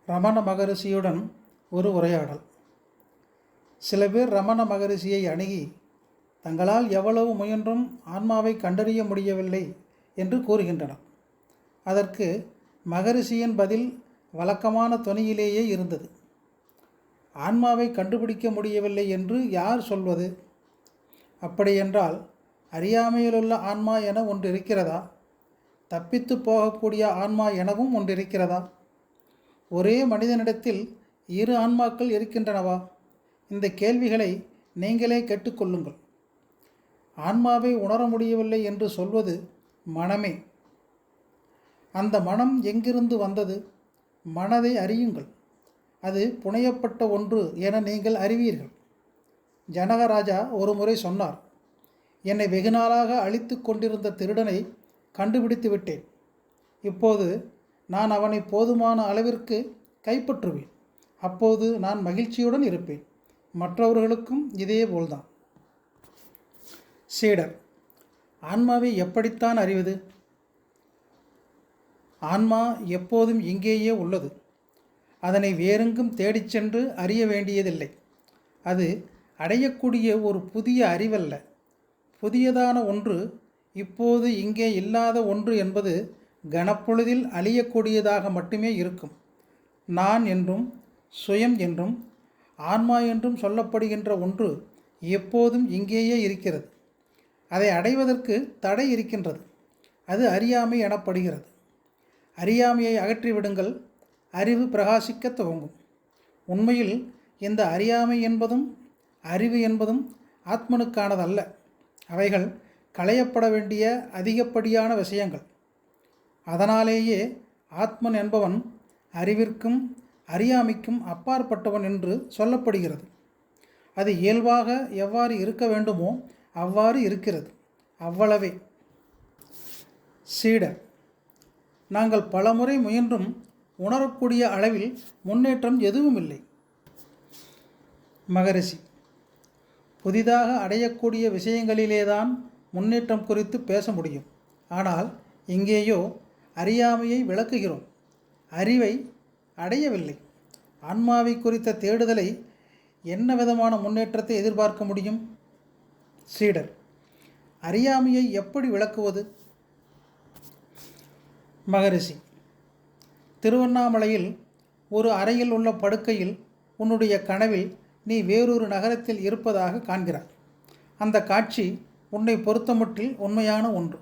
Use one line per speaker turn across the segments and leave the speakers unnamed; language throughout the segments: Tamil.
ரமண மகரிஷியுடன் ஒரு உரையாடல். சில பேர் ரமண மகரிஷியை அணுகி தங்களால் எவ்வளவு முயன்றும் ஆன்மாவை கண்டறிய முடியவில்லை என்று கூறுகின்றனர். அதற்கு மகரிஷியின் பதில் வழக்கமான தொனியிலேயே இருந்தது. ஆன்மாவை கண்டுபிடிக்க முடியவில்லை என்று யார் சொல்வது? அப்படியென்றால் அறியாமையிலுள்ள ஆன்மா என ஒன்று இருக்கிறதா? தப்பித்து போகக்கூடிய ஆன்மா எனவும் ஒன்று இருக்கிறதா? ஒரே மனிதனிடத்தில் இரு ஆன்மாக்கள் இருக்கின்றனவா? இந்த கேள்விகளை நீங்களே கேட்டுக்கொள்ளுங்கள். ஆன்மாவை உணர முடியவில்லை என்று சொல்வது மனமே. அந்த மனம் எங்கிருந்து வந்தது? மனதை அறியுங்கள். அது புனையப்பட்ட ஒன்று என நீங்கள் அறிவீர்கள். ஜனகராஜா ஒரு முறை சொன்னார், என்னை வெகுநாளாக அழித்து கொண்டிருந்த திருடனை கண்டுபிடித்து விட்டேன். இப்போது நான் அவனை போதுமான அளவிற்கு கைப்பற்றுவேன். அப்போது நான் மகிழ்ச்சியுடன் இருப்பேன். மற்றவர்களுக்கும் இதே போல்தான். சீடர்: ஆன்மாவை எப்படித்தான் அறிவது? ஆன்மா எப்போதும் இங்கேயே உள்ளது. அதனை வேறெங்கும் தேடிச் சென்று அறிய வேண்டியதில்லை. அது அடையக்கூடிய ஒரு புதிய அறிவல்ல. புதியதான ஒன்று, இப்போது இங்கே இல்லாத ஒன்று என்பது கணப்பொழுதில் அழியக்கூடியதாக மட்டுமே இருக்கும். நான் என்றும் சுயம் என்றும் ஆன்மா என்றும் சொல்லப்படுகின்ற ஒன்று எப்போதும் இங்கேயே இருக்கிறது. அதை அடைவதற்கு தடை இருக்கின்றது. அது அறியாமை எனப்படுகிறது. அறியாமையை அகற்றிவிடுங்கள், அறிவு பிரகாசிக்க துவங்கும். உண்மையில் இந்த அறியாமை என்பதும் அறிவு என்பதும் ஆத்மனுக்கானதல்ல. அவைகள் களையப்பட வேண்டிய அதிகப்படியான விஷயங்கள். அதனாலேயே ஆத்மன் என்பவன் அறிவிற்கும் அறியாமைக்கும் அப்பாற்பட்டவன் என்று சொல்லப்படுகிறது. அது இயல்பாக எவ்வாறு இருக்க வேண்டுமோ அவ்வாறு இருக்கிறது. அவ்வளவே. சீடர்: நாங்கள் பலமுறை முயன்றும் உணரக்கூடிய அளவில் முன்னேற்றம் எதுவும் இல்லை. மகரிஷி: புதிதாக அடையக்கூடிய விஷயங்களிலேதான் முன்னேற்றம் குறித்து பேச முடியும். ஆனால் இங்கேயோ அறியாமையை விளக்குகிறோம், அறிவை அடையவில்லை. ஆன்மாவை குறித்த தேடுதலை என்ன விதமான முன்னேற்றத்தை எதிர்பார்க்க முடியும்? சீடர்: அறியாமையை எப்படி விளக்குவது? மகரிஷி: திருவண்ணாமலையில் ஒரு அறையில் உள்ள படுக்கையில் உன்னுடைய கனவில் நீ வேறொரு நகரத்தில் இருப்பதாக காண்கிறாய். அந்த காட்சி உன்னை பொறுத்தமட்டில் உண்மையான ஒன்று.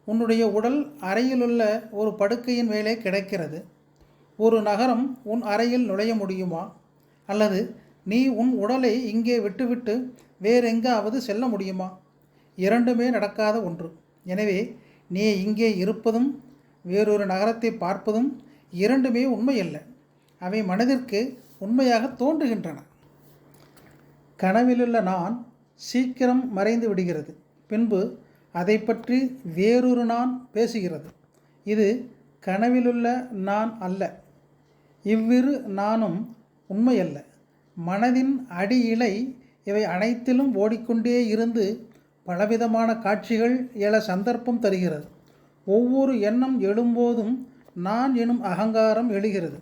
உன்னுடைய உடல் அறையிலுள்ள ஒரு படுக்கையின் மேலே கிடக்கிறது. ஒரு நகரம் உன் அறையில் நுழைய முடியுமா? அல்லது நீ உன் உடலை இங்கே விட்டுவிட்டு வேறெங்காவது செல்ல முடியுமா? இரண்டுமே நடக்காத ஒன்று. எனவே நீ இங்கே இருப்பதும் வேறொரு நகரத்தை பார்ப்பதும் இரண்டுமே உண்மையல்ல. அவை மனதிற்கு உண்மையாக தோன்றுகின்றன. கனவிலுள்ள நான் சீக்கிரம் மறைந்து விடுகிறது. பின்பு அதை பற்றி வேறொரு நான் பேசுகிறது. இது கனவிலுள்ள நான் அல்ல. இவ்விரு நானும் உண்மையல்ல. மனதின் அடி இலை இவை அனைத்திலும் ஓடிக்கொண்டே இருந்து பலவிதமான காட்சிகள் எழ சந்தர்ப்பம் தருகிறது. ஒவ்வொரு எண்ணம் எழும்போதும் நான் எனும் அகங்காரம் எழுகிறது.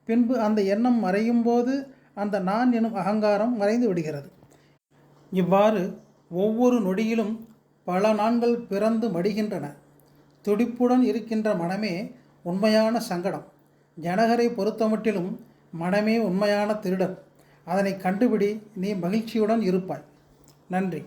பின்பு அந்த எண்ணம் மறையும் போது அந்த நான் எனும் அகங்காரம் மறைந்து விடுகிறது. இவ்வாறு ஒவ்வொரு நொடியிலும் பல நான்கள் பிறந்து மடிகின்றன. துடிப்புடன் இருக்கின்ற மனமே உண்மையான சங்கடம். ஜனகரை பொறுத்தமட்டிலும் மனமே உண்மையான திருடன். அதனை கண்டுபிடி, நீ மகிழ்ச்சியுடன் இருப்பாய். நன்றி.